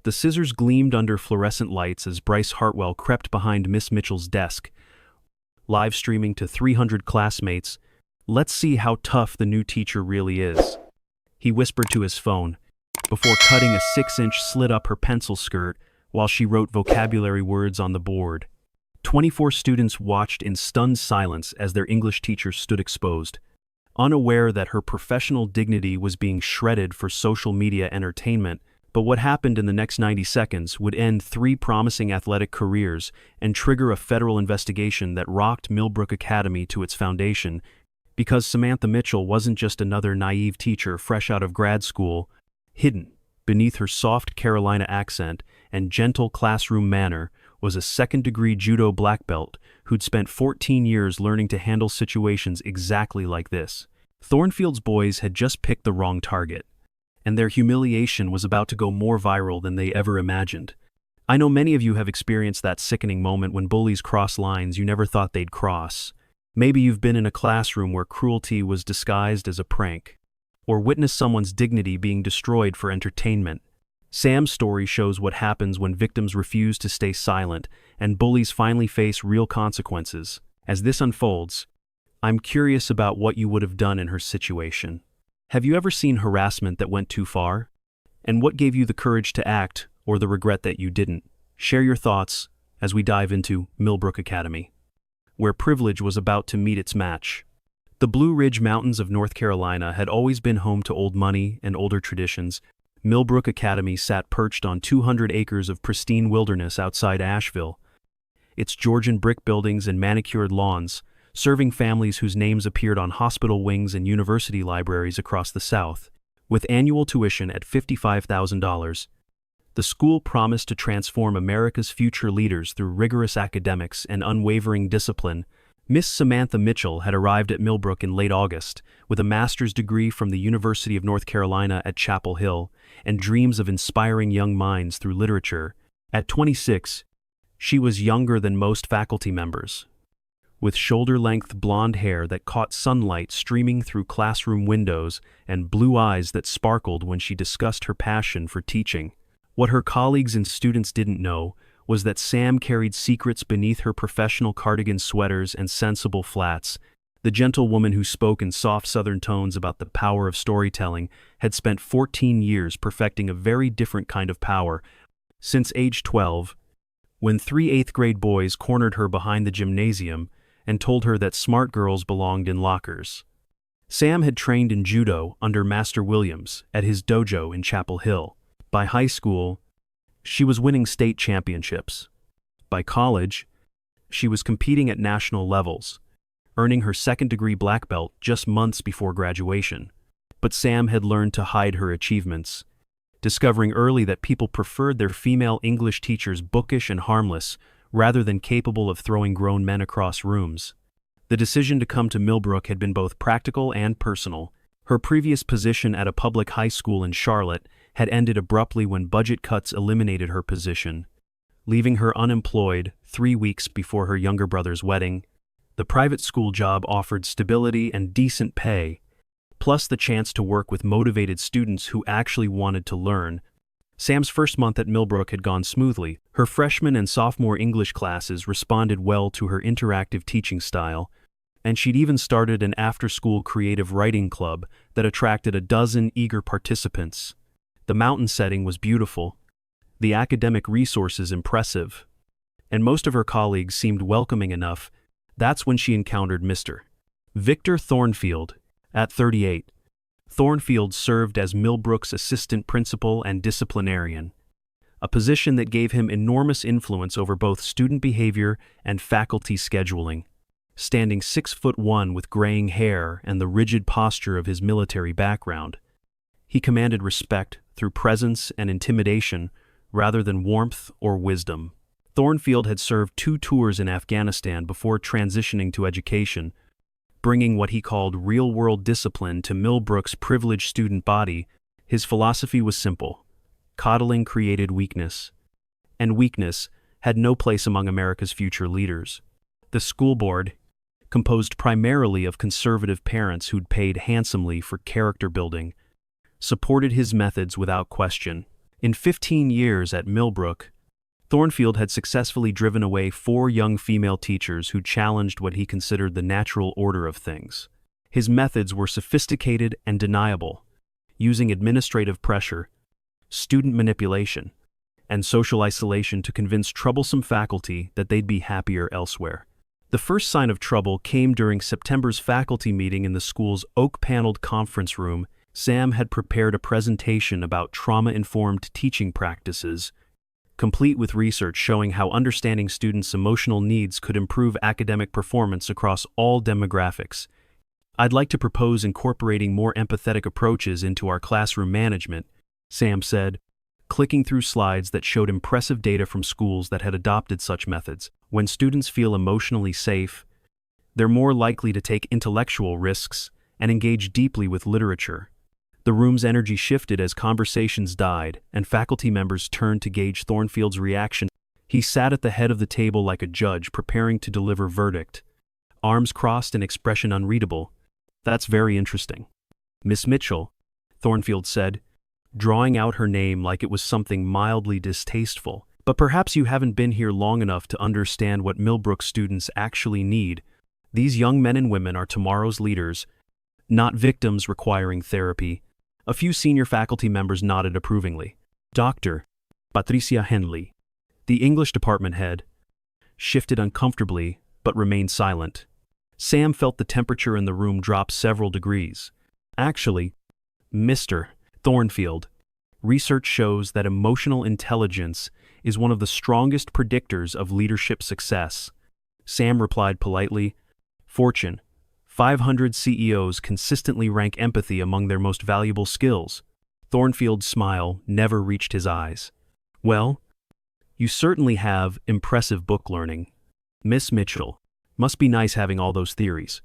The scissors gleamed under fluorescent lights as Bryce Hartwell crept behind Miss Mitchell's desk, live streaming to 300 classmates. "Let's see how tough the new teacher really is," he whispered to his phone, before cutting a 6-inch slit up her pencil skirt while she wrote vocabulary words on the board. 24 students watched in stunned silence as their English teacher stood exposed, unaware that her professional dignity was being shredded for social media entertainment. But what happened in the next 90 seconds would end 3 promising athletic careers and trigger a federal investigation that rocked Millbrook Academy to its foundation, because Samantha Mitchell wasn't just another naive teacher fresh out of grad school. Hidden beneath her soft Carolina accent and gentle classroom manner was a second-degree judo black belt who'd spent 14 years learning to handle situations exactly like this. Thornfield's boys had just picked the wrong target, and their humiliation was about to go more viral than they ever imagined. I know many of you have experienced that sickening moment when bullies cross lines you never thought they'd cross. Maybe you've been in a classroom where cruelty was disguised as a prank, or witnessed someone's dignity being destroyed for entertainment. Sam's story shows what happens when victims refuse to stay silent and bullies finally face real consequences. As this unfolds, I'm curious about what you would have done in her situation. Have you ever seen harassment that went too far? And what gave you the courage to act, or the regret that you didn't? Share your thoughts as we dive into Millbrook Academy, where privilege was about to meet its match. The Blue Ridge Mountains of North Carolina had always been home to old money and older traditions. Millbrook Academy sat perched on 200 acres of pristine wilderness outside Asheville, its Georgian brick buildings and manicured lawns, serving families whose names appeared on hospital wings and university libraries across the South. With annual tuition at $55,000, the school promised to transform America's future leaders through rigorous academics and unwavering discipline. Miss Samantha Mitchell had arrived at Millbrook in late August with a master's degree from the University of North Carolina at Chapel Hill and dreams of inspiring young minds through literature. At 26, she was younger than most faculty members, with shoulder-length blonde hair that caught sunlight streaming through classroom windows and blue eyes that sparkled when she discussed her passion for teaching. What her colleagues and students didn't know was that Sam carried secrets beneath her professional cardigan sweaters and sensible flats. The gentle woman who spoke in soft Southern tones about the power of storytelling had spent 14 years perfecting a very different kind of power. Since age 12, when 3 eighth-grade boys cornered her behind the gymnasium and told her that smart girls belonged in lockers. Sam had trained in Judo under Master Williams at his dojo in Chapel Hill. By high school, she was winning state championships. By college, she was competing at national levels, earning her second-degree black belt just months before graduation. But Sam had learned to hide her achievements, discovering early that people preferred their female English teachers bookish and harmless, rather than capable of throwing grown men across rooms. The decision to come to Millbrook had been both practical and personal. Her previous position at a public high school in Charlotte had ended abruptly when budget cuts eliminated her position, leaving her unemployed 3 weeks before her younger brother's wedding. The private school job offered stability and decent pay, plus the chance to work with motivated students who actually wanted to learn. Sam's first month at Millbrook had gone smoothly. Her freshman and sophomore English classes responded well to her interactive teaching style, and she'd even started an after-school creative writing club that attracted a dozen eager participants. The mountain setting was beautiful, the academic resources impressive, and most of her colleagues seemed welcoming enough. That's when she encountered Mr. Victor Thornfield. At 38, Thornfield served as Millbrook's assistant principal and disciplinarian, a position that gave him enormous influence over both student behavior and faculty scheduling. Standing 6'1" with graying hair and the rigid posture of his military background, he commanded respect through presence and intimidation rather than warmth or wisdom. Thornfield had served 2 tours in Afghanistan before transitioning to education, bringing what he called real-world discipline to Millbrook's privileged student body. His philosophy was simple: coddling created weakness, and weakness had no place among America's future leaders. The school board, composed primarily of conservative parents who'd paid handsomely for character building, supported his methods without question. In 15 years at Millbrook, Thornfield had successfully driven away 4 young female teachers who challenged what he considered the natural order of things. His methods were sophisticated and deniable, using administrative pressure, student manipulation, and social isolation to convince troublesome faculty that they'd be happier elsewhere. The first sign of trouble came during September's faculty meeting in the school's oak-paneled conference room. Sam had prepared a presentation about trauma-informed teaching practices, complete with research showing how understanding students' emotional needs could improve academic performance across all demographics. "I'd like to propose incorporating more empathetic approaches into our classroom management," Sam said, clicking through slides that showed impressive data from schools that had adopted such methods. When students feel emotionally safe, they're more likely to take intellectual risks and engage deeply with literature. The room's energy shifted as conversations died and faculty members turned to gauge Thornfield's reaction. He sat at the head of the table like a judge preparing to deliver verdict, arms crossed and expression unreadable. "That's very interesting, Miss Mitchell," Thornfield said, drawing out her name like it was something mildly distasteful. "But perhaps you haven't been here long enough to understand what Millbrook students actually need. These young men and women are tomorrow's leaders, not victims requiring therapy." A few senior faculty members nodded approvingly. Dr. Patricia Henley, the English department head, shifted uncomfortably but remained silent. Sam felt the temperature in the room drop several degrees. "Actually, Mr. Thornfield, research shows that emotional intelligence is one of the strongest predictors of leadership success." Sam replied politely, "Fortune 500 CEOs consistently rank empathy among their most valuable skills." Thornfield's smile never reached his eyes. "Well, you certainly have impressive book learning, Miss Mitchell. Must be nice having all those theories.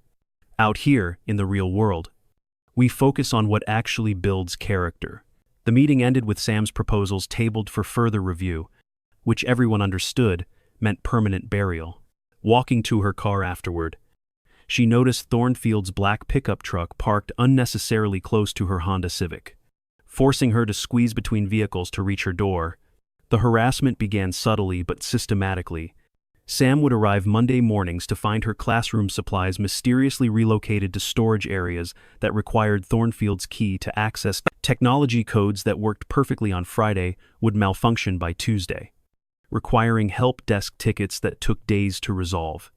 Out here, in the real world, we focus on what actually builds character." The meeting ended with Sam's proposals tabled for further review, which everyone understood meant permanent burial. Walking to her car afterward, she noticed Thornfield's black pickup truck parked unnecessarily close to her Honda Civic, forcing her to squeeze between vehicles to reach her door. The harassment began subtly but systematically. Sam would arrive Monday mornings to find her classroom supplies mysteriously relocated to storage areas that required Thornfield's key to access. Technology codes that worked perfectly on Friday would malfunction by Tuesday, requiring help desk tickets that took days to resolve.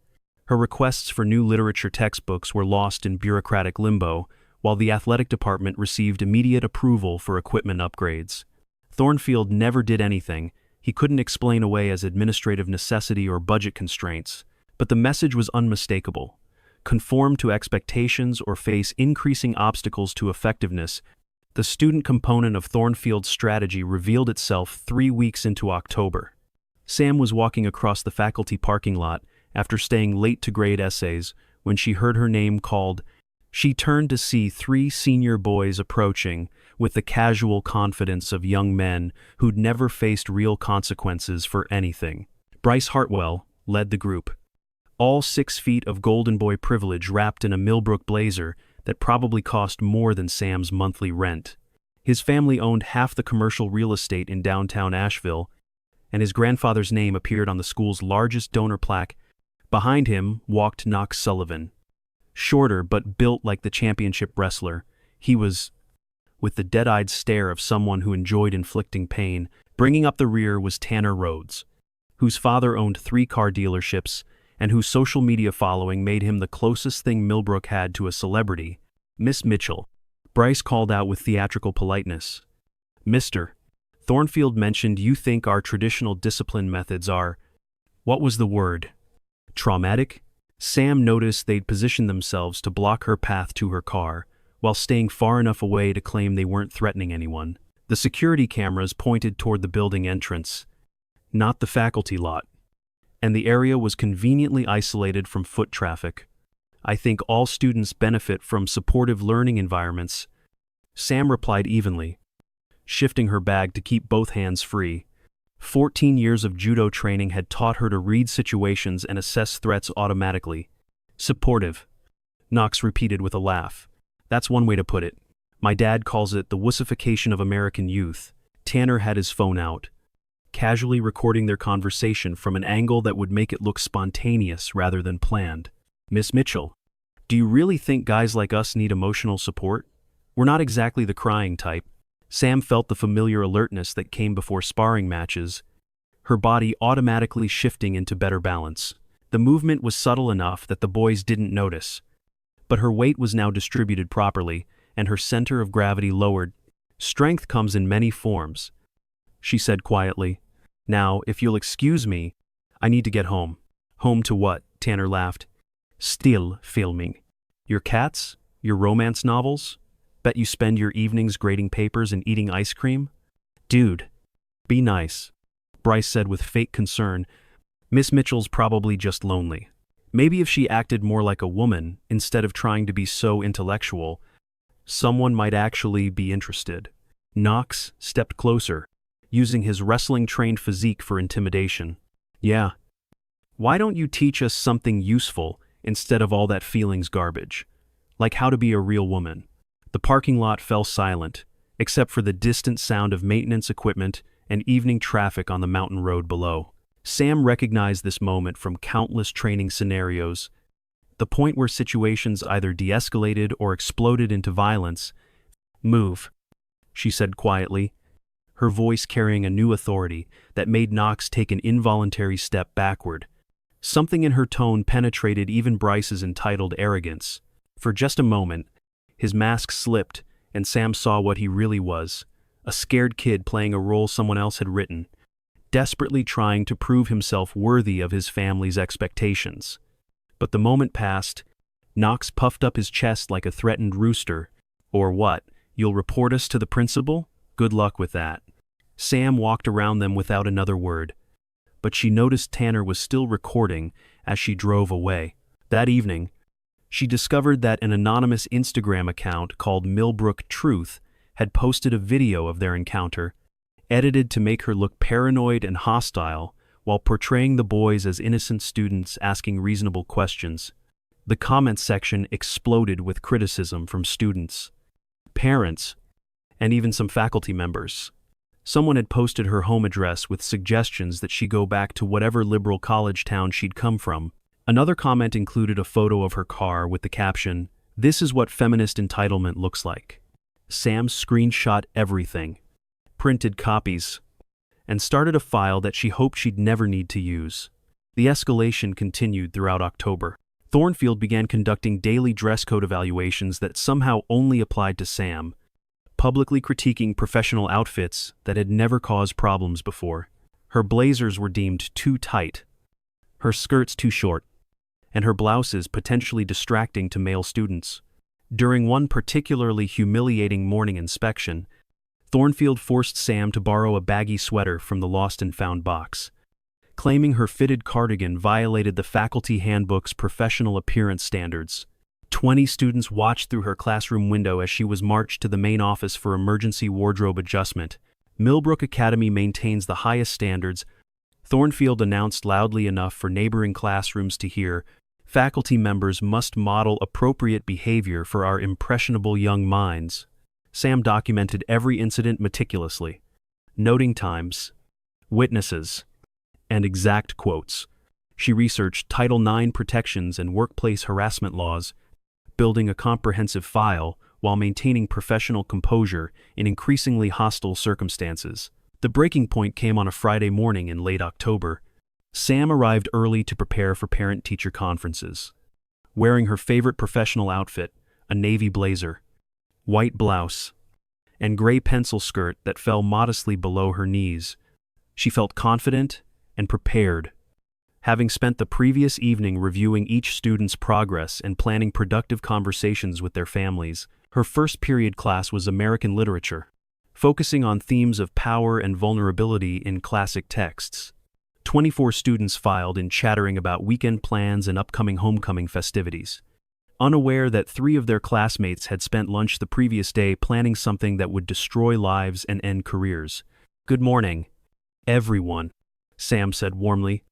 Her requests for new literature textbooks were lost in bureaucratic limbo, while the athletic department received immediate approval for equipment upgrades. Thornfield never did anything he couldn't explain away as administrative necessity or budget constraints, but the message was unmistakable: conform to expectations or face increasing obstacles to effectiveness. The student component of Thornfield's strategy revealed itself 3 weeks into October. Sam was walking across the faculty parking lot after staying late to grade essays when she heard her name called. She turned to see 3 senior boys approaching with the casual confidence of young men who'd never faced real consequences for anything. Bryce Hartwell led the group, all 6 feet of golden boy privilege wrapped in a Millbrook blazer that probably cost more than Sam's monthly rent. His family owned half the commercial real estate in downtown Asheville, and his grandfather's name appeared on the school's largest donor plaque. Behind him walked Knox Sullivan. Shorter but built like the championship wrestler, he was, with the dead-eyed stare of someone who enjoyed inflicting pain. Bringing up the rear was Tanner Rhodes, whose father owned 3 car dealerships and whose social media following made him the closest thing Millbrook had to a celebrity. "Miss Mitchell," Bryce called out with theatrical politeness. "Mr. Thornfield mentioned you think our traditional discipline methods are," what was the word? "Traumatic?" Sam noticed they'd positioned themselves to block her path to her car, while staying far enough away to claim they weren't threatening anyone. The security cameras pointed toward the building entrance, not the faculty lot, and the area was conveniently isolated from foot traffic. "I think all students benefit from supportive learning environments," Sam replied evenly, shifting her bag to keep both hands free. 14 years of judo training had taught her to read situations and assess threats automatically. "Supportive," Knox repeated with a laugh. "That's one way to put it. My dad calls it the wussification of American youth." Tanner had his phone out, casually recording their conversation from an angle that would make it look spontaneous rather than planned. "Miss Mitchell, do you really think guys like us need emotional support? We're not exactly the crying type." Sam felt the familiar alertness that came before sparring matches, her body automatically shifting into better balance. The movement was subtle enough that the boys didn't notice, but her weight was now distributed properly, and her center of gravity lowered. "Strength comes in many forms," she said quietly. "Now, if you'll excuse me, I need to get home." "Home to what?" Tanner laughed. "Still filming. Your cats? Your romance novels? Bet you spend your evenings grading papers and eating ice cream?" "Dude, be nice," Bryce said with fake concern. "Miss Mitchell's probably just lonely. Maybe if she acted more like a woman instead of trying to be so intellectual, someone might actually be interested." Knox stepped closer, using his wrestling-trained physique for intimidation. "Yeah. Why don't you teach us something useful instead of all that feelings garbage? Like how to be a real woman." The parking lot fell silent, except for the distant sound of maintenance equipment and evening traffic on the mountain road below. Sam recognized this moment from countless training scenarios, the point where situations either de-escalated or exploded into violence. "Move," she said quietly, her voice carrying a new authority that made Knox take an involuntary step backward. Something in her tone penetrated even Bryce's entitled arrogance. For just a moment, his mask slipped, and Sam saw what he really was, a scared kid playing a role someone else had written, desperately trying to prove himself worthy of his family's expectations. But the moment passed. Knox puffed up his chest like a threatened rooster. "Or what? You'll report us to the principal? Good luck with that." Sam walked around them without another word, but she noticed Tanner was still recording as she drove away. That evening, she discovered that an anonymous Instagram account called Millbrook Truth had posted a video of their encounter, edited to make her look paranoid and hostile while portraying the boys as innocent students asking reasonable questions. The comments section exploded with criticism from students, parents, and even some faculty members. Someone had posted her home address with suggestions that she go back to whatever liberal college town she'd come from. Another comment included a photo of her car with the caption, "This is what feminist entitlement looks like." Sam screenshot everything, printed copies, and started a file that she hoped she'd never need to use. The escalation continued throughout October. Thornfield began conducting daily dress code evaluations that somehow only applied to Sam, publicly critiquing professional outfits that had never caused problems before. Her blazers were deemed too tight, her skirts too short, and her blouses potentially distracting to male students. During one particularly humiliating morning inspection, Thornfield forced Sam to borrow a baggy sweater from the lost and found box, claiming her fitted cardigan violated the faculty handbook's professional appearance standards. 20 students watched through her classroom window as she was marched to the main office for emergency wardrobe adjustment. Millbrook Academy maintains the highest standards, Thornfield announced loudly enough for neighboring classrooms to hear. Faculty members must model appropriate behavior for our impressionable young minds. Sam documented every incident meticulously, noting times, witnesses, and exact quotes. She researched Title IX protections and workplace harassment laws, building a comprehensive file while maintaining professional composure in increasingly hostile circumstances. The breaking point came on a Friday morning in late October. Sam arrived early to prepare for parent-teacher conferences, wearing her favorite professional outfit, a navy blazer, white blouse, and gray pencil skirt that fell modestly below her knees. She felt confident and prepared, having spent the previous evening reviewing each student's progress and planning productive conversations with their families. Her first period class was American literature, focusing on themes of power and vulnerability in classic texts. 24 students filed in, chattering about weekend plans and upcoming homecoming festivities, unaware that 3 of their classmates had spent lunch the previous day planning something that would destroy lives and end careers. "Good morning, everyone," Sam said warmly,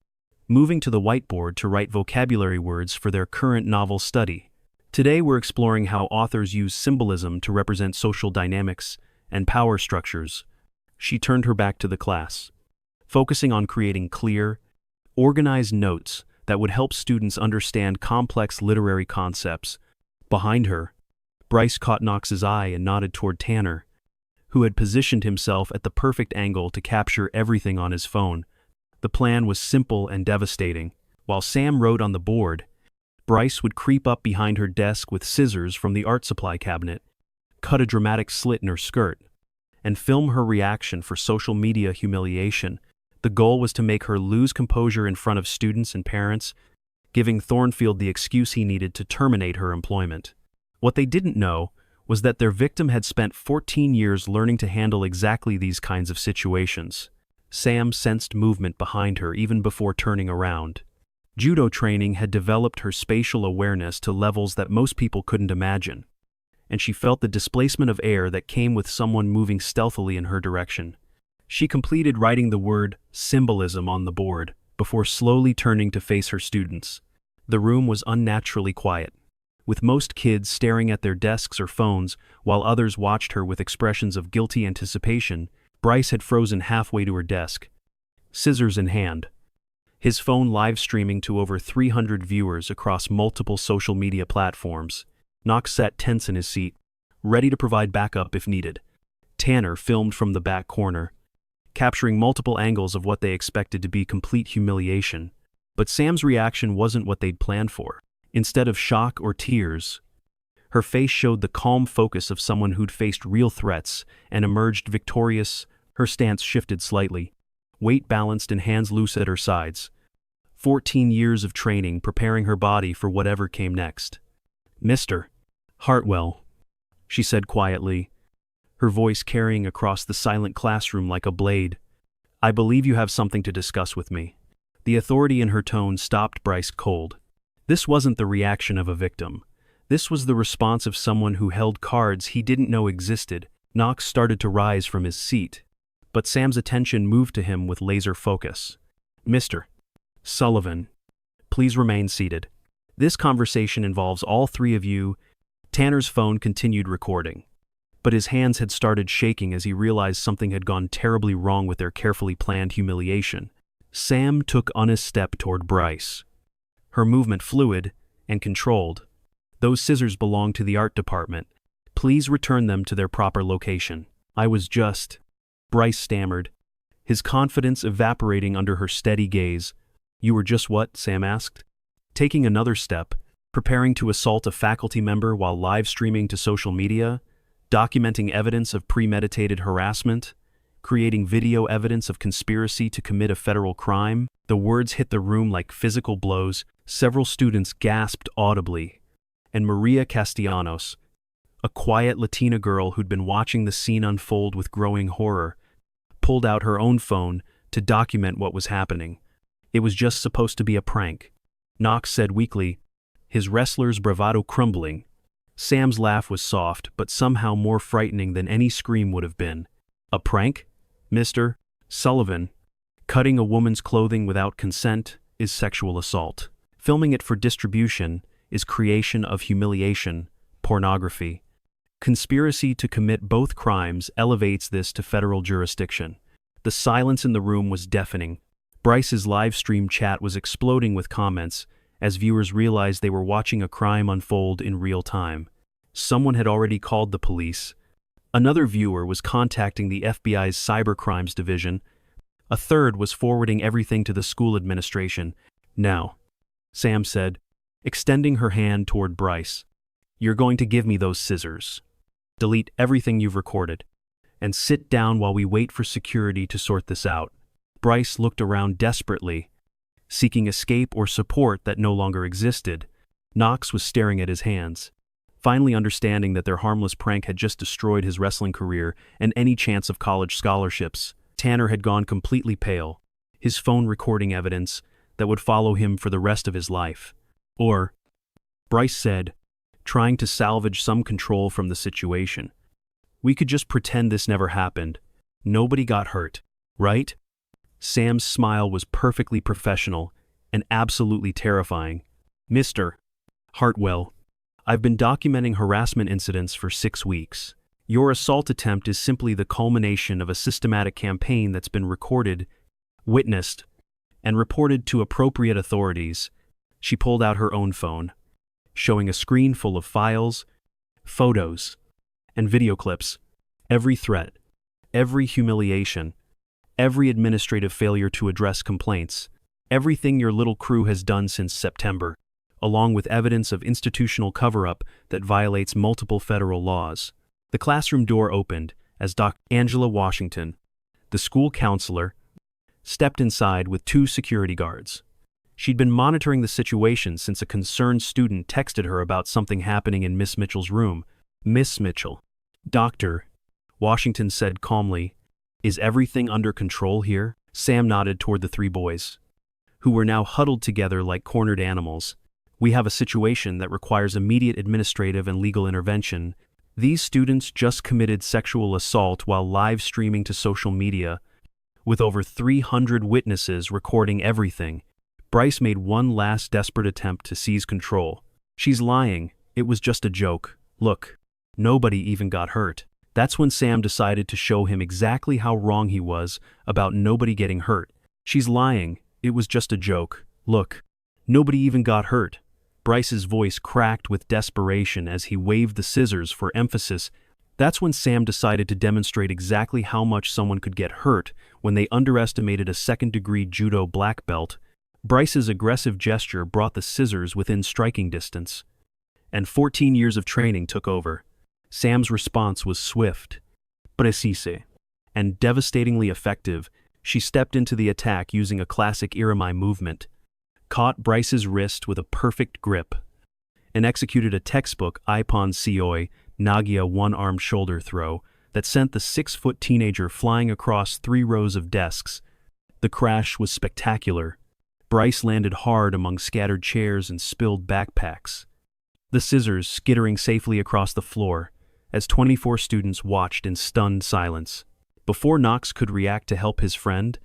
moving to the whiteboard to write vocabulary words for their current novel study. "Today we're exploring how authors use symbolism to represent social dynamics and power structures. She turned her back to the class, focusing on creating clear, organized notes that would help students understand complex literary concepts. Behind her, Bryce caught Knox's eye and nodded toward Tanner, who had positioned himself at the perfect angle to capture everything on his phone. The plan was simple and devastating. While Sam wrote on the board, Bryce would creep up behind her desk with scissors from the art supply cabinet, cut a dramatic slit in her skirt, and film her reaction for social media humiliation. The goal was to make her lose composure in front of students and parents, giving Thornfield the excuse he needed to terminate her employment. What they didn't know was that their victim had spent 14 years learning to handle exactly these kinds of situations. Sam sensed movement behind her even before turning around. Judo training had developed her spatial awareness to levels that most people couldn't imagine, and she felt the displacement of air that came with someone moving stealthily in her direction. She completed writing the word symbolism on the board before slowly turning to face her students. The room was unnaturally quiet, with most kids staring at their desks or phones while others watched her with expressions of guilty anticipation. Bryce had frozen halfway to her desk, scissors in hand, his phone live streaming to over 300 viewers across multiple social media platforms. Knox sat tense in his seat, ready to provide backup if needed. Tanner filmed from the back corner, capturing multiple angles of what they expected to be complete humiliation. But Sam's reaction wasn't what they'd planned for. Instead of shock or tears, her face showed the calm focus of someone who'd faced real threats and emerged victorious. Her stance shifted slightly, weight balanced and hands loose at her sides. 14 years of training preparing her body for whatever came next. "Mr. Hartwell," she said quietly, her voice carrying across the silent classroom like a blade. "I believe you have something to discuss with me." The authority in her tone stopped Bryce cold. This wasn't the reaction of a victim. This was the response of someone who held cards he didn't know existed. Knox started to rise from his seat, but Sam's attention moved to him with laser focus. "Mr. Sullivan, please remain seated. This conversation involves all three of you." Tanner's phone continued recording, but his hands had started shaking as he realized something had gone terribly wrong with their carefully planned humiliation. Sam took a step toward Bryce, her movement fluid and controlled. "Those scissors belong to the art department. Please return them to their proper location." "I was just," Bryce stammered, his confidence evaporating under her steady gaze. "You were just what?" Sam asked. Taking another step, preparing to assault a faculty member while live streaming to social media, documenting evidence of premeditated harassment, creating video evidence of conspiracy to commit a federal crime. The words hit the room like physical blows. Several students gasped audibly, and Maria Castellanos, a quiet Latina girl who'd been watching the scene unfold with growing horror, pulled out her own phone to document what was happening. "It was just supposed to be a prank," Knox said weakly, his wrestler's bravado crumbling. Sam's laugh was soft, but somehow more frightening than any scream would have been. "A prank, Mr. Sullivan? Cutting a woman's clothing without consent is sexual assault. Filming it for distribution is creation of humiliation, pornography. Conspiracy to commit both crimes elevates this to federal jurisdiction." The silence in the room was deafening. Bryce's live stream chat was exploding with comments as viewers realized they were watching a crime unfold in real time. Someone had already called the police. Another viewer was contacting the FBI's cybercrimes division. A third was forwarding everything to the school administration. "Now," Sam said, extending her hand toward Bryce, "you're going to give me those scissors. Delete everything you've recorded, and sit down while we wait for security to sort this out." Bryce looked around desperately, seeking escape or support that no longer existed. Knox was staring at his hands, finally understanding that their harmless prank had just destroyed his wrestling career and any chance of college scholarships. Tanner had gone completely pale, his phone recording evidence that would follow him for the rest of his life. "Or," Bryce said, trying to salvage some control from the situation, "we could just pretend this never happened. Nobody got hurt, right?" Sam's smile was perfectly professional and absolutely terrifying. "Mr. Hartwell, I've been documenting harassment incidents for 6 weeks. Your assault attempt is simply the culmination of a systematic campaign that's been recorded, witnessed, and reported to appropriate authorities. She pulled out her own phone, showing a screen full of files, photos, and video clips. Every threat, every humiliation, every administrative failure to address complaints, everything your little crew has done since September, along with evidence of institutional cover-up that violates multiple federal laws. The classroom door opened as Dr. Angela Washington, the school counselor, stepped inside with 2 security guards. She'd been monitoring the situation since a concerned student texted her about something happening in Miss Mitchell's room. Miss Mitchell. Doctor, Washington said calmly, is everything under control here? Sam nodded toward the 3 boys, who were now huddled together like cornered animals. We have a situation that requires immediate administrative and legal intervention. These students just committed sexual assault while live streaming to social media, with over 300 witnesses recording everything. Bryce made one last desperate attempt to seize control. She's lying. It was just a joke. Look, nobody even got hurt. That's when Sam decided to show him exactly how wrong he was about nobody getting hurt. She's lying. It was just a joke. Look, nobody even got hurt. Bryce's voice cracked with desperation as he waved the scissors for emphasis. That's when Sam decided to demonstrate exactly how much someone could get hurt when they underestimated a second-degree judo black belt. Bryce's aggressive gesture brought the scissors within striking distance, and 14 years of training took over. Sam's response was swift, precise, and devastatingly effective. She stepped into the attack using a classic Irami movement, caught Bryce's wrist with a perfect grip, and executed a textbook Ippon Seoi Nagia one-arm shoulder throw that sent the 6-foot teenager flying across 3 rows of desks. The crash was spectacular. Bryce landed hard among scattered chairs and spilled backpacks, the scissors skittering safely across the floor as 24 students watched in stunned silence. Before Knox could react to help his friend,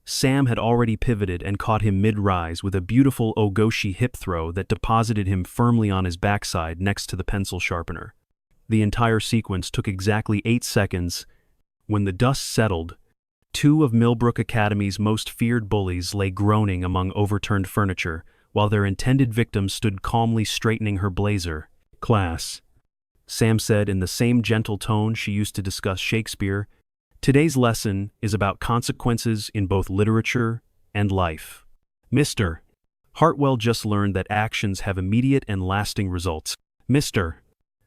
Sam had already pivoted and caught him mid-rise with a beautiful ogoshi hip throw that deposited him firmly on his backside next to the pencil sharpener. The entire sequence took exactly 8 seconds. When the dust settled, 2 of Millbrook Academy's most feared bullies lay groaning among overturned furniture, while their intended victim stood calmly straightening her blazer. Class, Sam said in the same gentle tone she used to discuss Shakespeare, today's lesson is about consequences in both literature and life. Mr. Hartwell just learned that actions have immediate and lasting results. Mr.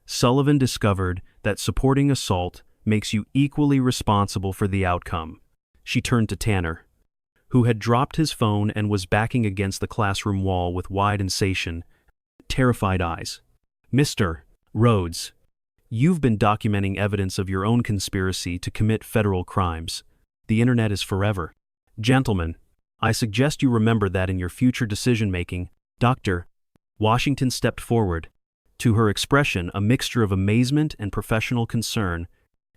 Sullivan discovered that supporting assault makes you equally responsible for the outcome. She turned to Tanner, who had dropped his phone and was backing against the classroom wall with wide insatiation, terrified eyes. Mr. Rhodes, you've been documenting evidence of your own conspiracy to commit federal crimes. The internet is forever. Gentlemen, I suggest you remember that in your future decision-making. Dr. Washington stepped forward, to her expression a mixture of amazement and professional concern.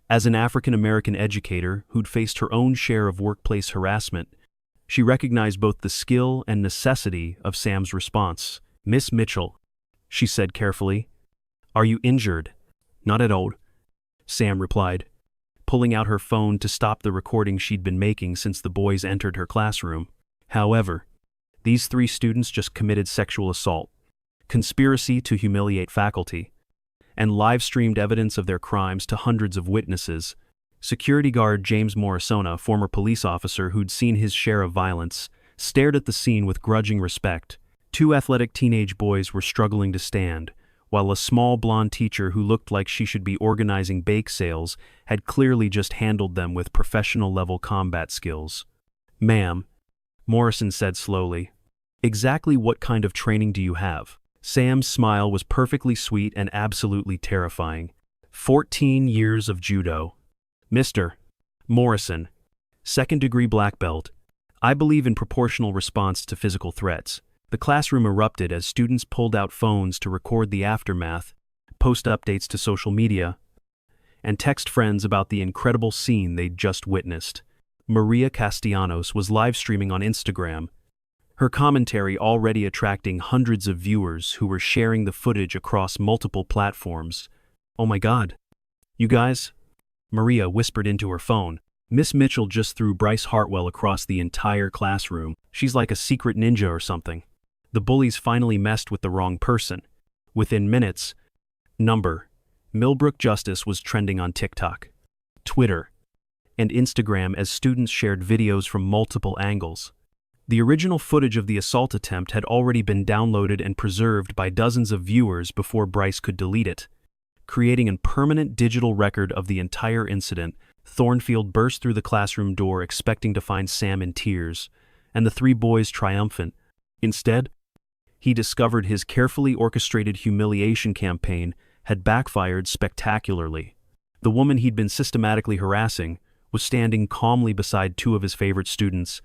As an African-American educator who'd faced her own share of workplace harassment, she recognized both the skill and necessity of Sam's response. Miss Mitchell, she said carefully, are you injured? Not at all, Sam replied, pulling out her phone to stop the recording she'd been making since the boys entered her classroom. However, these 3 students just committed sexual assault, conspiracy to humiliate faculty, and live-streamed evidence of their crimes to hundreds of witnesses. Security guard James Morrisona, former police officer who'd seen his share of violence, stared at the scene with grudging respect. 2 athletic teenage boys were struggling to stand, while a small blonde teacher who looked like she should be organizing bake sales had clearly just handled them with professional-level combat skills. Ma'am, Morrison said slowly, exactly what kind of training do you have? Sam's smile was perfectly sweet and absolutely terrifying. 14 years of judo. Mr. Morrison, second-degree black belt. I believe in proportional response to physical threats. The classroom erupted as students pulled out phones to record the aftermath, post updates to social media, and text friends about the incredible scene they'd just witnessed. Maria Castellanos was live streaming on Instagram, her commentary already attracting hundreds of viewers who were sharing the footage across multiple platforms. Oh my God, You guys? Maria whispered into her phone. Miss Mitchell just threw Bryce Hartwell across the entire classroom. She's like a secret ninja or something. The bullies finally messed with the wrong person. Within minutes, Millbrook Justice was trending on TikTok, Twitter, and Instagram as students shared videos from multiple angles. The original footage of the assault attempt had already been downloaded and preserved by dozens of viewers before Bryce could delete it. Creating a permanent digital record of the entire incident, Thornfield burst through the classroom door expecting to find Sam in tears, and the three boys triumphant. Instead, he discovered his carefully orchestrated humiliation campaign had backfired spectacularly. The woman he'd been systematically harassing was standing calmly beside two of his favorite students,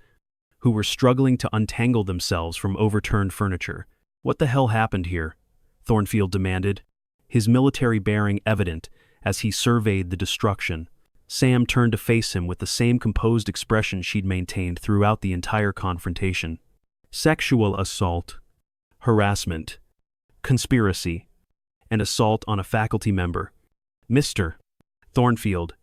who were struggling to untangle themselves from overturned furniture. What the hell happened here? Thornfield demanded, his military bearing evident as he surveyed the destruction. Sam turned to face him with the same composed expression she'd maintained throughout the entire confrontation. Sexual assault, harassment, conspiracy, and assault on a faculty member. Mr. Thornfield,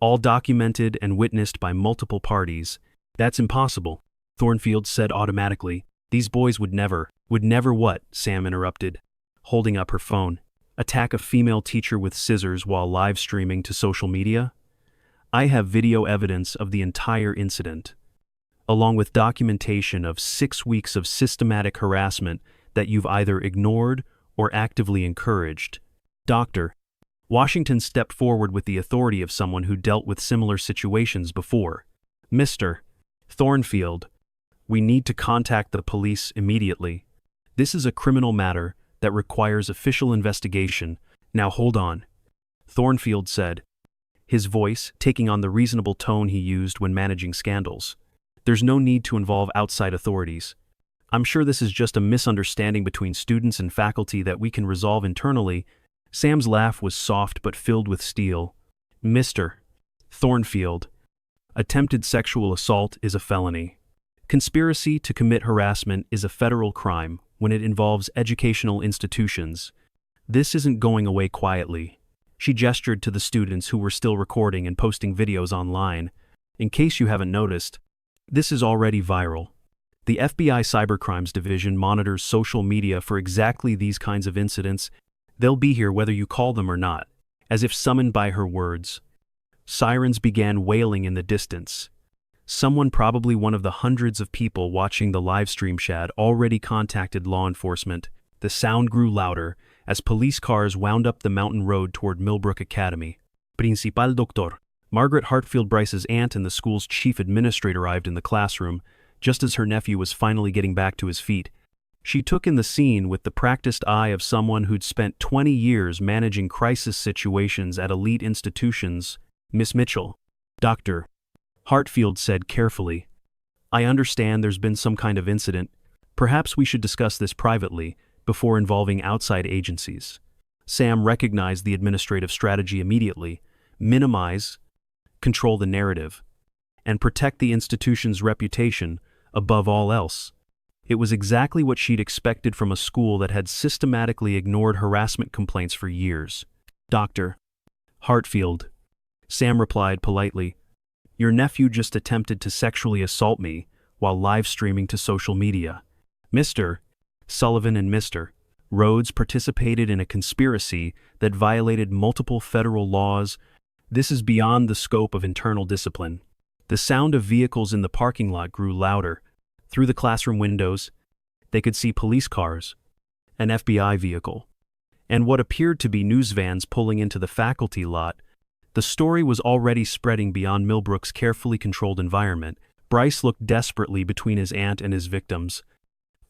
all documented and witnessed by multiple parties. That's impossible, Thornfield said automatically. These boys would never what? Sam interrupted, holding up her phone. Attack a female teacher with scissors while live streaming to social media? I have video evidence of the entire incident, along with documentation of 6 weeks of systematic harassment that you've either ignored or actively encouraged. Dr. Washington stepped forward with the authority of someone who dealt with similar situations before. Mr. Thornfield, we need to contact the police immediately. This is a criminal matter that requires official investigation. Now hold on, Thornfield said, his voice taking on the reasonable tone he used when managing scandals. There's no need to involve outside authorities. I'm sure this is just a misunderstanding between students and faculty that we can resolve internally. Sam's laugh was soft but filled with steel. Mr. Thornfield, attempted sexual assault is a felony. Conspiracy to commit harassment is a federal crime when it involves educational institutions. This isn't going away quietly. She gestured to the students who were still recording and posting videos online. In case you haven't noticed, this is already viral. The FBI Cybercrimes Division monitors social media for exactly these kinds of incidents. They'll be here whether you call them or not. As if summoned by her words, sirens began wailing in the distance. Someone, probably one of the hundreds of people watching the live stream had already contacted law enforcement. The sound grew louder as police cars wound up the mountain road toward Millbrook Academy. Principal Doctor Margaret Hartfield, Bryce's aunt and the school's chief administrator, arrived in the classroom just as her nephew was finally getting back to his feet. She took in the scene with the practiced eye of someone who'd spent 20 years managing crisis situations at elite institutions. Miss Mitchell, Dr. Hartfield said carefully, I understand there's been some kind of incident. Perhaps we should discuss this privately before involving outside agencies. Sam recognized the administrative strategy immediately: minimize, control the narrative, and protect the institution's reputation above all else. It was exactly what she'd expected from a school that had systematically ignored harassment complaints for years. Dr. Hartfield, Sam replied politely, your nephew just attempted to sexually assault me while live streaming to social media. Mr. Sullivan and Mr. Rhodes participated in a conspiracy that violated multiple federal laws. This is beyond the scope of internal discipline. The sound of vehicles in the parking lot grew louder. Through the classroom windows, they could see police cars, an FBI vehicle, and what appeared to be news vans pulling into the faculty lot. The story was already spreading beyond Millbrook's carefully controlled environment. Bryce looked desperately between his aunt and his victims,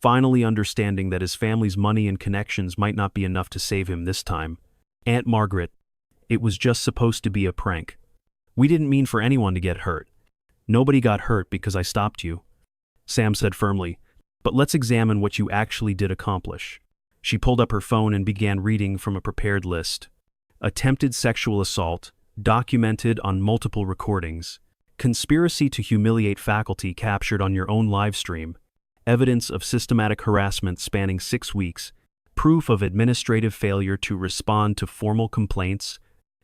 finally understanding that his family's money and connections might not be enough to save him this time. Aunt Margaret, it was just supposed to be a prank. We didn't mean for anyone to get hurt. Nobody got hurt because I stopped you, Sam said firmly, but let's examine what you actually did accomplish. She pulled up her phone and began reading from a prepared list. Attempted sexual assault, documented on multiple recordings. Conspiracy to humiliate faculty captured on your own live stream. Evidence of systematic harassment spanning 6 weeks. Proof of administrative failure to respond to formal complaints.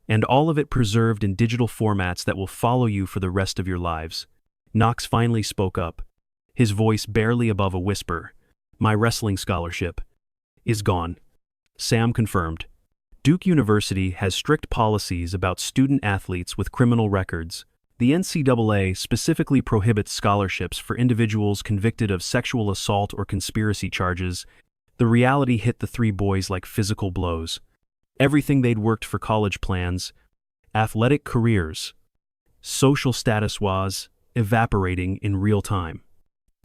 And all of it preserved in digital formats that will follow you for the rest of your lives. Knox finally spoke up, his voice barely above a whisper. My wrestling scholarship is gone. Sam confirmed. Duke University has strict policies about student athletes with criminal records. The NCAA specifically prohibits scholarships for individuals convicted of sexual assault or conspiracy charges. The reality hit the three boys like physical blows. Everything they'd worked for, college plans, athletic careers, social status, was evaporating in real time.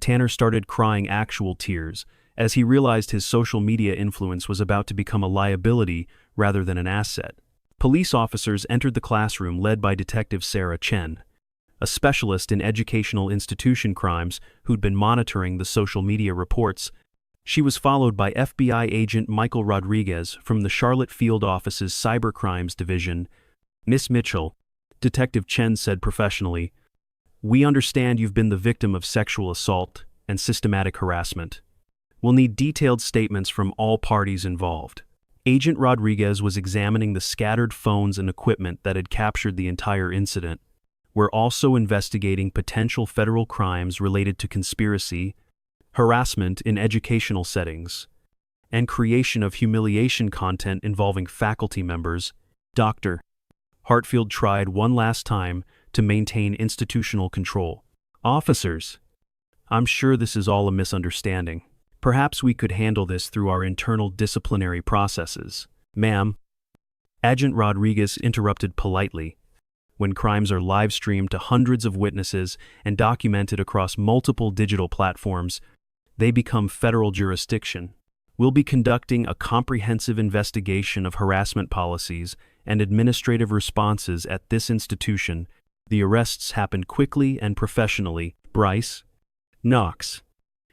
Tanner started crying actual tears as he realized his social media influence was about to become a liability rather than an asset. Police officers entered the classroom led by Detective Sarah Chen, a specialist in educational institution crimes who'd been monitoring the social media reports. She was followed by FBI agent Michael Rodriguez from the Charlotte Field Office's Cybercrimes Division. Miss Mitchell, Detective Chen said professionally, we understand you've been the victim of sexual assault and systematic harassment. We'll need detailed statements from all parties involved. Agent Rodriguez was examining the scattered phones and equipment that had captured the entire incident. We're also investigating potential federal crimes related to conspiracy, harassment in educational settings, and creation of humiliation content involving faculty members. Dr. Hartfield tried one last time to maintain institutional control. Officers, I'm sure this is all a misunderstanding. Perhaps we could handle this through our internal disciplinary processes. Ma'am, Agent Rodriguez interrupted politely. When crimes are live-streamed to hundreds of witnesses and documented across multiple digital platforms, they become federal jurisdiction. We'll be conducting a comprehensive investigation of harassment policies and administrative responses at this institution. The arrests happened quickly and professionally. Bryce, Knox,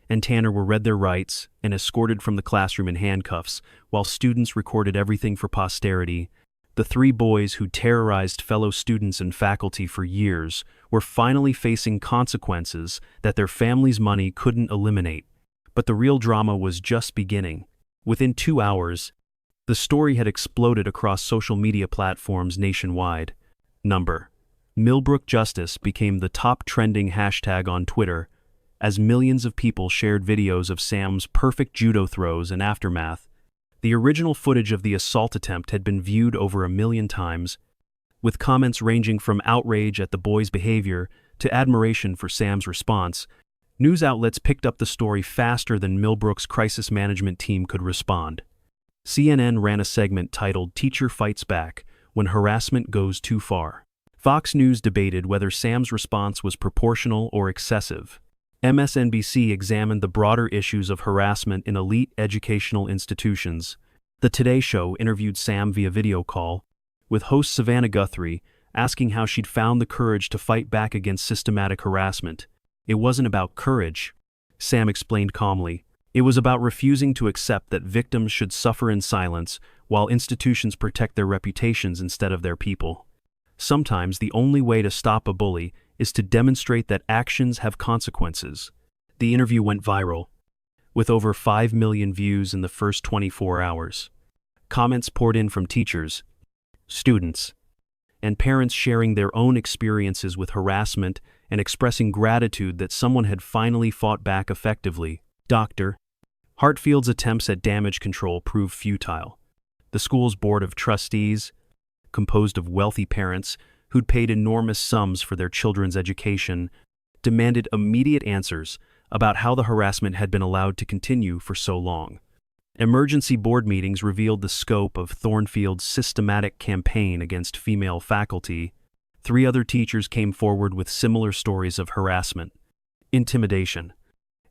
and Tanner were read their rights and escorted from the classroom in handcuffs, while students recorded everything for posterity. The three boys who terrorized fellow students and faculty for years were finally facing consequences that their families' money couldn't eliminate. But the real drama was just beginning. Within 2 hours, the story had exploded across social media platforms nationwide. Millbrook Justice became the top trending hashtag on Twitter, as millions of people shared videos of Sam's perfect judo throws and aftermath. The original footage of the assault attempt had been viewed over 1 million times, with comments ranging from outrage at the boy's behavior to admiration for Sam's response. News outlets picked up the story faster than Millbrook's crisis management team could respond. CNN ran a segment titled "Teacher Fights Back When Harassment Goes Too Far." Fox News debated whether Sam's response was proportional or excessive. MSNBC examined the broader issues of harassment in elite educational institutions. The Today Show interviewed Sam via video call, with host Savannah Guthrie asking how she'd found the courage to fight back against systematic harassment. It wasn't about courage, Sam explained calmly. It was about refusing to accept that victims should suffer in silence while institutions protect their reputations instead of their people. Sometimes the only way to stop a bully is to demonstrate that actions have consequences. The interview went viral, with over 5 million views in the first 24 hours. Comments poured in from teachers, students, and parents sharing their own experiences with harassment and expressing gratitude that someone had finally fought back effectively. Dr. Hartfield's attempts at damage control proved futile. The school's board of trustees, composed of wealthy parents who'd paid enormous sums for their children's education, demanded immediate answers about how the harassment had been allowed to continue for so long. Emergency board meetings revealed the scope of Thornfield's systematic campaign against female faculty. 3 other teachers came forward with similar stories of harassment, intimidation,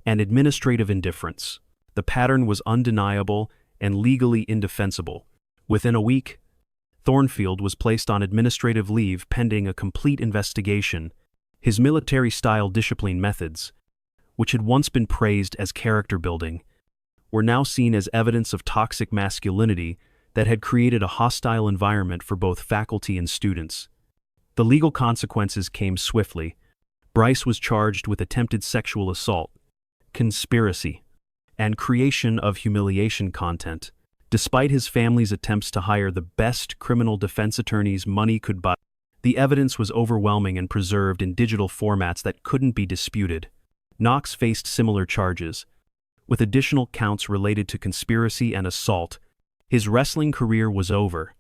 and administrative indifference. The pattern was undeniable and legally indefensible. Within a week, Thornfield was placed on administrative leave pending a complete investigation. His military-style discipline methods, which had once been praised as character building, were now seen as evidence of toxic masculinity that had created a hostile environment for both faculty and students. The legal consequences came swiftly. Bryce was charged with attempted sexual assault, conspiracy, and creation of humiliation content. Despite his family's attempts to hire the best criminal defense attorneys money could buy, the evidence was overwhelming and preserved in digital formats that couldn't be disputed. Knox faced similar charges, with additional counts related to conspiracy and assault. His wrestling career was over,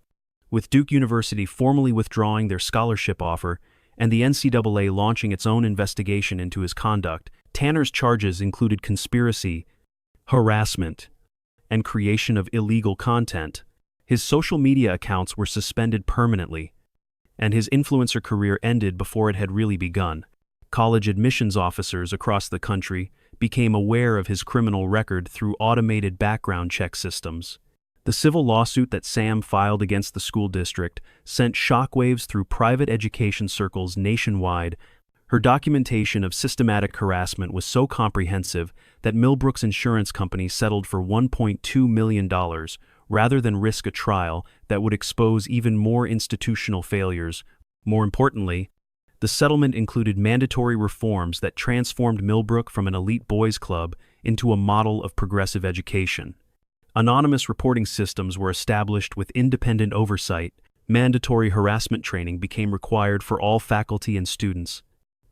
with Duke University formally withdrawing their scholarship offer and the NCAA launching its own investigation into his conduct. Tanner's charges included conspiracy, harassment, and creation of illegal content. His social media accounts were suspended permanently, and his influencer career ended before it had really begun. College admissions officers across the country became aware of his criminal record through automated background check systems. The civil lawsuit that Sam filed against the school district sent shockwaves through private education circles nationwide. Her documentation of systematic harassment was so comprehensive that Millbrook's insurance company settled for $1.2 million rather than risk a trial that would expose even more institutional failures. More importantly, the settlement included mandatory reforms that transformed Millbrook from an elite boys' club into a model of progressive education. Anonymous reporting systems were established with independent oversight. Mandatory harassment training became required for all faculty and students.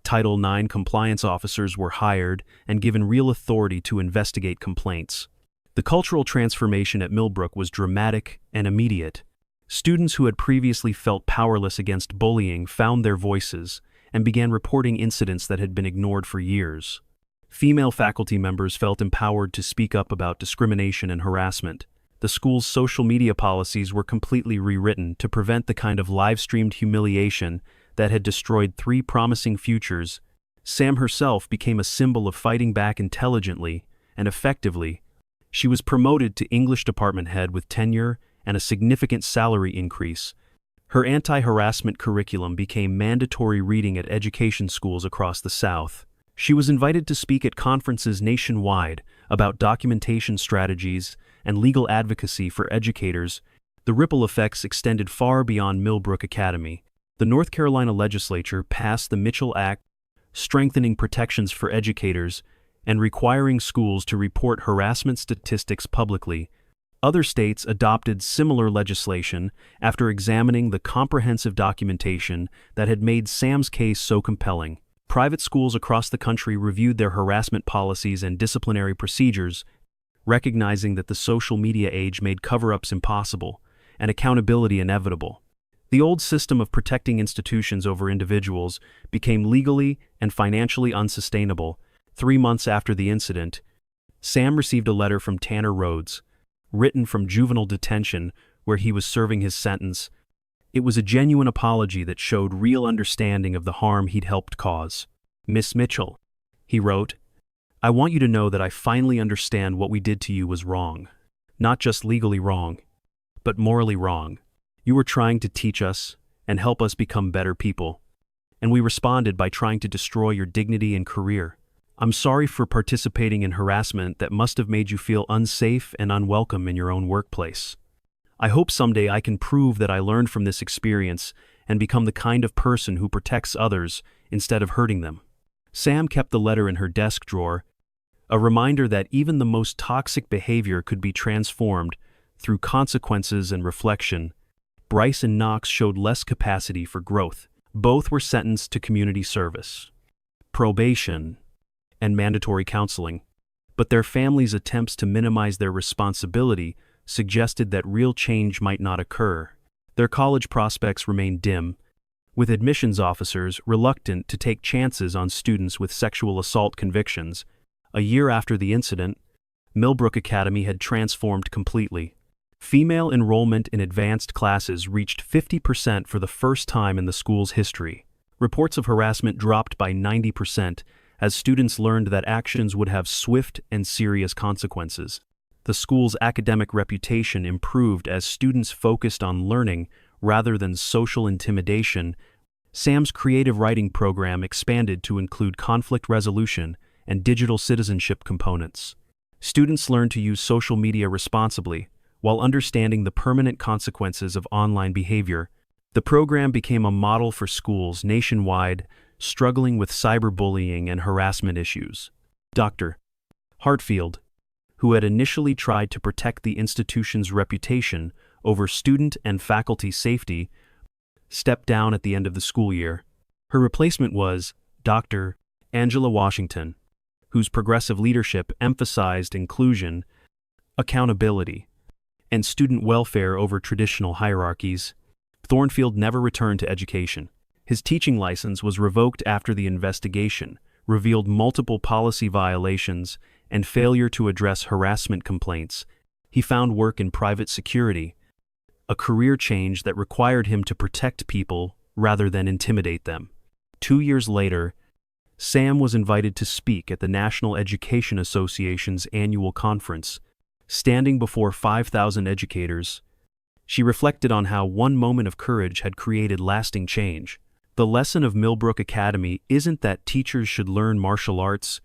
Title IX compliance officers were hired and given real authority to investigate complaints. The cultural transformation at Millbrook was dramatic and immediate. Students who had previously felt powerless against bullying found their voices and began reporting incidents that had been ignored for years. Female faculty members felt empowered to speak up about discrimination and harassment. The school's social media policies were completely rewritten to prevent the kind of live-streamed humiliation that had destroyed 3 promising futures. Sam herself became a symbol of fighting back intelligently and effectively. She was promoted to English department head with tenure and a significant salary increase. Her anti-harassment curriculum became mandatory reading at education schools across the South. She was invited to speak at conferences nationwide about documentation strategies and legal advocacy for educators. The ripple effects extended far beyond Millbrook Academy. The North Carolina legislature passed the Mitchell Act, strengthening protections for educators and requiring schools to report harassment statistics publicly. Other states adopted similar legislation after examining the comprehensive documentation that had made Sam's case so compelling. Private schools across the country reviewed their harassment policies and disciplinary procedures, recognizing that the social media age made cover-ups impossible and accountability inevitable. The old system of protecting institutions over individuals became legally and financially unsustainable. 3 months after the incident, Sam received a letter from Tanner Rhodes, written from juvenile detention where he was serving his sentence. It was a genuine apology that showed real understanding of the harm he'd helped cause. "Miss Mitchell," he wrote, "I want you to know that I finally understand what we did to you was wrong. Not just legally wrong, but morally wrong. You were trying to teach us and help us become better people, and we responded by trying to destroy your dignity and career. I'm sorry for participating in harassment that must have made you feel unsafe and unwelcome in your own workplace. I hope someday I can prove that I learned from this experience and become the kind of person who protects others instead of hurting them." Sam kept the letter in her desk drawer, a reminder that even the most toxic behavior could be transformed through consequences and reflection. Bryce and Knox showed less capacity for growth. Both were sentenced to community service, probation, and mandatory counseling, but their families' attempts to minimize their responsibility suggested that real change might not occur. Their college prospects remained dim, with admissions officers reluctant to take chances on students with sexual assault convictions. A year after the incident, Millbrook Academy had transformed completely. Female enrollment in advanced classes reached 50% for the first time in the school's history. Reports of harassment dropped by 90% as students learned that actions would have swift and serious consequences. The school's academic reputation improved as students focused on learning rather than social intimidation. Sam's creative writing program expanded to include conflict resolution and digital citizenship components. Students learned to use social media responsibly while understanding the permanent consequences of online behavior. The program became a model for schools nationwide struggling with cyberbullying and harassment issues. Dr. Hartfield, who had initially tried to protect the institution's reputation over student and faculty safety, stepped down at the end of the school year. Her replacement was Dr. Angela Washington, whose progressive leadership emphasized inclusion, accountability, and student welfare over traditional hierarchies. Thornfield never returned to education. His teaching license was revoked after the investigation revealed multiple policy violations and failure to address harassment complaints. He found work in private security, a career change that required him to protect people rather than intimidate them. 2 years later, Sam was invited to speak at the National Education Association's annual conference. Standing before 5,000 educators, she reflected on how one moment of courage had created lasting change. The lesson of Millbrook Academy isn't that teachers should learn martial arts,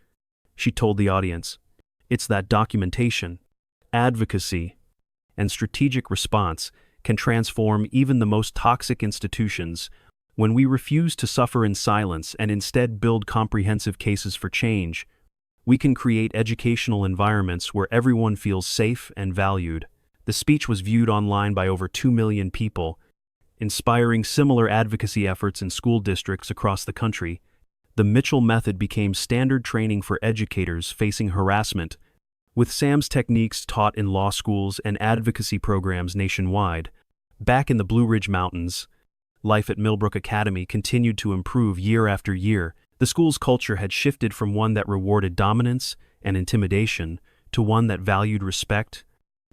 she told the audience. It's that documentation, advocacy, and strategic response can transform even the most toxic institutions. When we refuse to suffer in silence and instead build comprehensive cases for change, we can create educational environments where everyone feels safe and valued. The speech was viewed online by over 2 million people, inspiring similar advocacy efforts in school districts across the country. The Mitchell method became standard training for educators facing harassment, with Sam's techniques taught in law schools and advocacy programs nationwide. Back in the Blue Ridge Mountains, life at Millbrook Academy continued to improve year after year. The school's culture had shifted from one that rewarded dominance and intimidation to one that valued respect,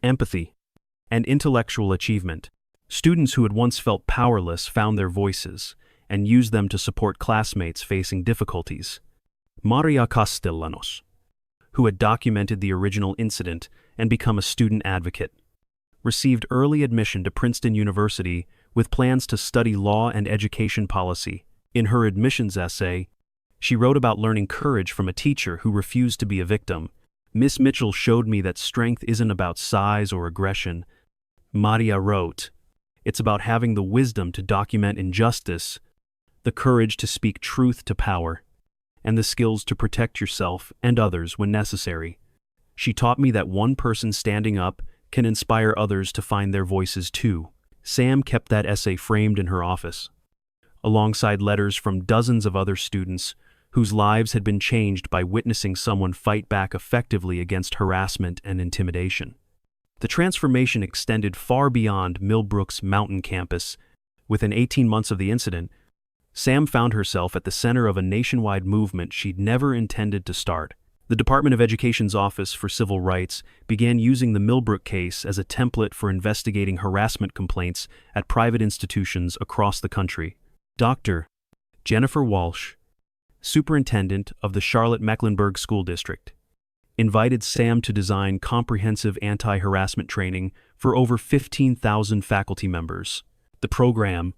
empathy, and intellectual achievement. Students who had once felt powerless found their voices and used them to support classmates facing difficulties. Maria Castellanos, who had documented the original incident and become a student advocate, received early admission to Princeton University with plans to study law and education policy. In her admissions essay, she wrote about learning courage from a teacher who refused to be a victim. Miss Mitchell showed me that strength isn't about size or aggression, Maria wrote. It's about having the wisdom to document injustice, the courage to speak truth to power, and the skills to protect yourself and others when necessary. She taught me that one person standing up can inspire others to find their voices too. Sam kept that essay framed in her office, alongside letters from dozens of other students whose lives had been changed by witnessing someone fight back effectively against harassment and intimidation. The transformation extended far beyond Millbrook's mountain campus. Within 18 months of the incident, Sam found herself at the center of a nationwide movement she'd never intended to start. The Department of Education's Office for Civil Rights began using the Millbrook case as a template for investigating harassment complaints at private institutions across the country. Dr. Jennifer Walsh, superintendent of the Charlotte-Mecklenburg School District, invited Sam to design comprehensive anti-harassment training for over 15,000 faculty members. The program,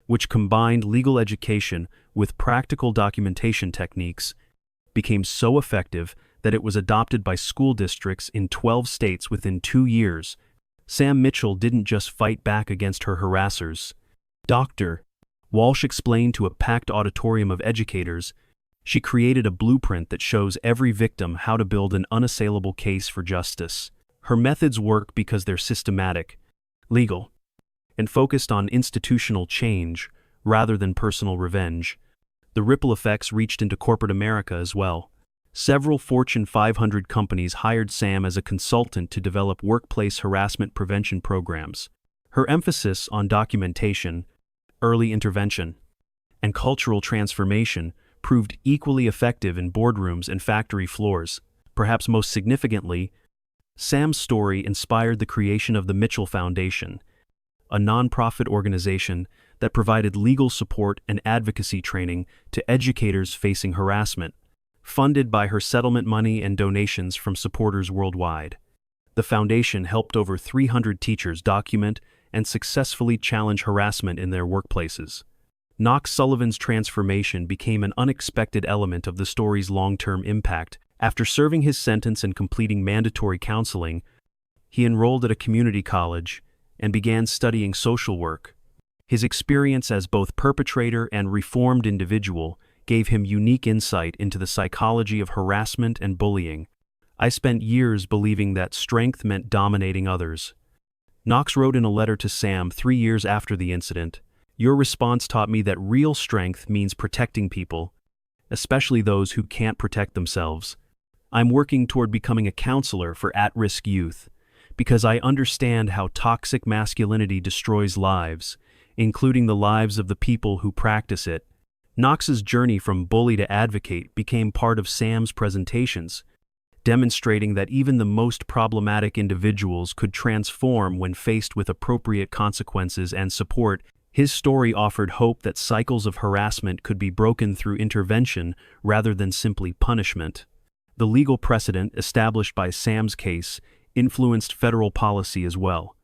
which combined legal education with practical documentation techniques, became so effective that it was adopted by school districts in 12 states within 2 years. Sam Mitchell didn't just fight back against her harassers. Dr. Walsh explained to a packed auditorium of educators, she created a blueprint that shows every victim how to build an unassailable case for justice. Her methods work because they're systematic, legal, and focused on institutional change rather than personal revenge. The ripple effects reached into corporate America as well. Several Fortune 500 companies hired Sam as a consultant to develop workplace harassment prevention programs. Her emphasis on documentation, early intervention, and cultural transformation proved equally effective in boardrooms and factory floors. Perhaps most significantly, Sam's story inspired the creation of the Mitchell Foundation, a nonprofit organization that provided legal support and advocacy training to educators facing harassment, funded by her settlement money and donations from supporters worldwide. The foundation helped over 300 teachers document and successfully challenge harassment in their workplaces. Knox Sullivan's transformation became an unexpected element of the story's long-term impact. After serving his sentence and completing mandatory counseling, he enrolled at a community college and began studying social work. His experience as both perpetrator and reformed individual gave him unique insight into the psychology of harassment and bullying, I spent years believing that strength meant dominating others. Knox wrote in a letter to Sam 3 years after the incident, "Your response taught me that real strength means protecting people, especially those who can't protect themselves. I'm working toward becoming a counselor for at-risk youth, because I understand how toxic masculinity destroys lives, including the lives of the people who practice it." Knox's journey from bully to advocate became part of Sam's presentations, demonstrating that even the most problematic individuals could transform when faced with appropriate consequences and support. His story offered hope that cycles of harassment could be broken through intervention rather than simply punishment. The legal precedent established by Sam's case influenced federal policy as well.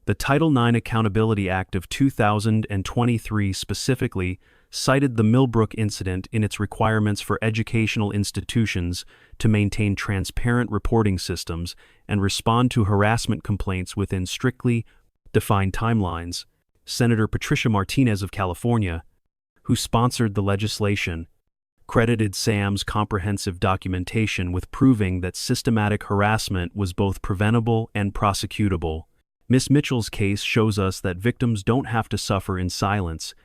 The Title IX Accountability Act of 2023 specifically cited the Millbrook incident in its requirements for educational institutions to maintain transparent reporting systems and respond to harassment complaints within strictly defined timelines. Senator Patricia Martinez of California, who sponsored the legislation, credited Sam's comprehensive documentation with proving that systematic harassment was both preventable and prosecutable. Ms. Mitchell's case shows us that victims don't have to suffer in silence.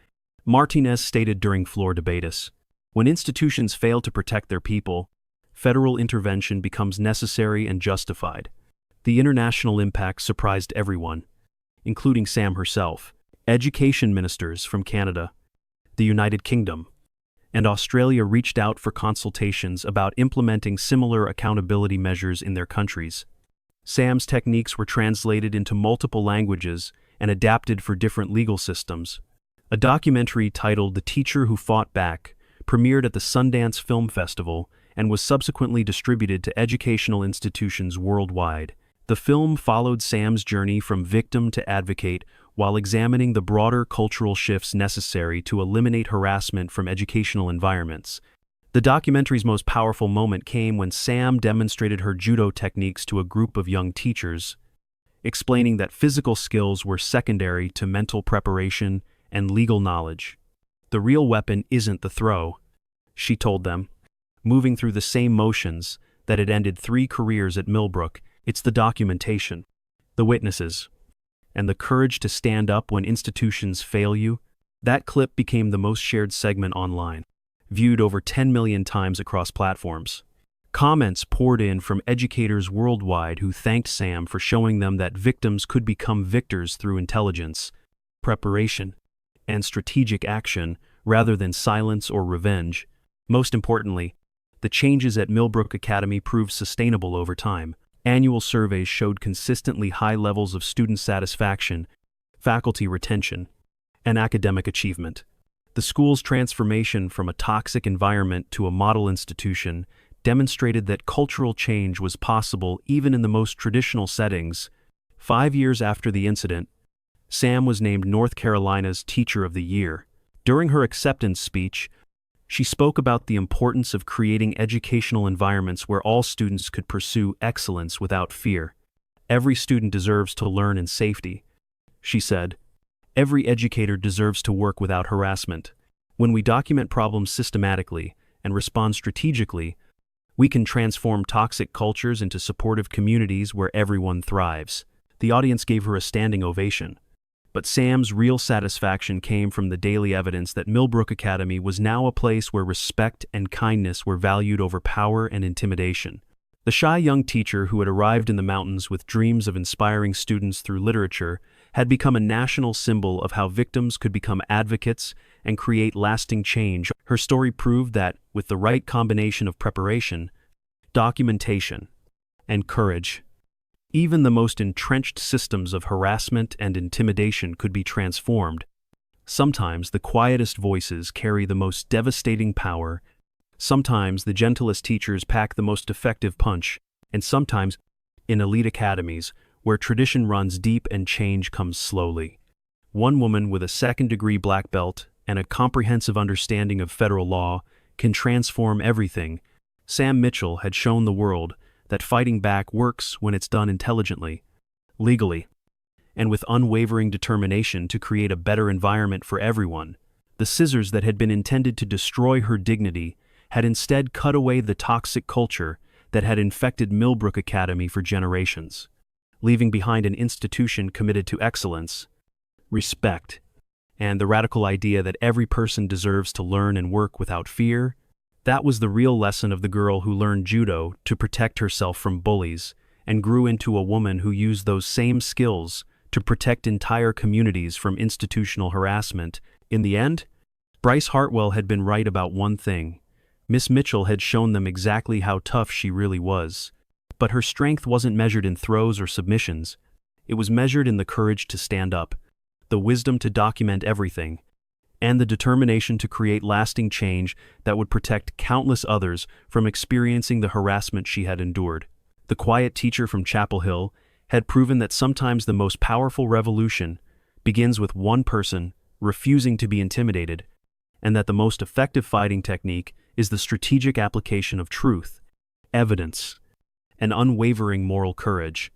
Martinez stated during floor debates, "When institutions fail to protect their people, federal intervention becomes necessary and justified." The international impact surprised everyone, including Sam herself. Education ministers from Canada, the United Kingdom, and Australia reached out for consultations about implementing similar accountability measures in their countries. Sam's techniques were translated into multiple languages and adapted for different legal systems. A documentary titled "The Teacher Who Fought Back" premiered at the Sundance Film Festival and was subsequently distributed to educational institutions worldwide. The film followed Sam's journey from victim to advocate while examining the broader cultural shifts necessary to eliminate harassment from educational environments. The documentary's most powerful moment came when Sam demonstrated her judo techniques to a group of young teachers, explaining that physical skills were secondary to mental preparation and legal knowledge. "The real weapon isn't the throw," she told them, moving through the same motions that had ended 3 careers at Millbrook. "It's the documentation, the witnesses, and the courage to stand up when institutions fail you." That clip became the most shared segment online, viewed over 10 million times across platforms. Comments poured in from educators worldwide who thanked Sam for showing them that victims could become victors through intelligence, preparation, and strategic action rather than silence or revenge. Most importantly, the changes at Millbrook Academy proved sustainable over time. Annual surveys showed consistently high levels of student satisfaction, faculty retention, and academic achievement. The school's transformation from a toxic environment to a model institution demonstrated that cultural change was possible even in the most traditional settings. 5 years after the incident, Sam was named North Carolina's Teacher of the Year. During her acceptance speech, she spoke about the importance of creating educational environments where all students could pursue excellence without fear. "Every student deserves to learn in safety," she said. "Every educator deserves to work without harassment. When we document problems systematically and respond strategically, we can transform toxic cultures into supportive communities where everyone thrives." The audience gave her a standing ovation. But Sam's real satisfaction came from the daily evidence that Millbrook Academy was now a place where respect and kindness were valued over power and intimidation. The shy young teacher who had arrived in the mountains with dreams of inspiring students through literature had become a national symbol of how victims could become advocates and create lasting change. Her story proved that, with the right combination of preparation, documentation, and courage, even the most entrenched systems of harassment and intimidation could be transformed. Sometimes the quietest voices carry the most devastating power, sometimes the gentlest teachers pack the most effective punch, and sometimes, in elite academies, where tradition runs deep and change comes slowly. One woman with a second-degree black belt and a comprehensive understanding of federal law can transform everything. Sam Mitchell had shown the world that fighting back works when it's done intelligently, legally, and with unwavering determination to create a better environment for everyone. The scissors that had been intended to destroy her dignity had instead cut away the toxic culture that had infected Millbrook Academy for generations, leaving behind an institution committed to excellence, respect, and the radical idea that every person deserves to learn and work without fear. That was the real lesson of the girl who learned judo to protect herself from bullies and grew into a woman who used those same skills to protect entire communities from institutional harassment. In the end, Bryce Hartwell had been right about one thing. Miss Mitchell had shown them exactly how tough she really was. But her strength wasn't measured in throws or submissions. It was measured in the courage to stand up, the wisdom to document everything, and the determination to create lasting change that would protect countless others from experiencing the harassment she had endured. The quiet teacher from Chapel Hill had proven that sometimes the most powerful revolution begins with one person refusing to be intimidated, and that the most effective fighting technique is the strategic application of truth, evidence, and unwavering moral courage.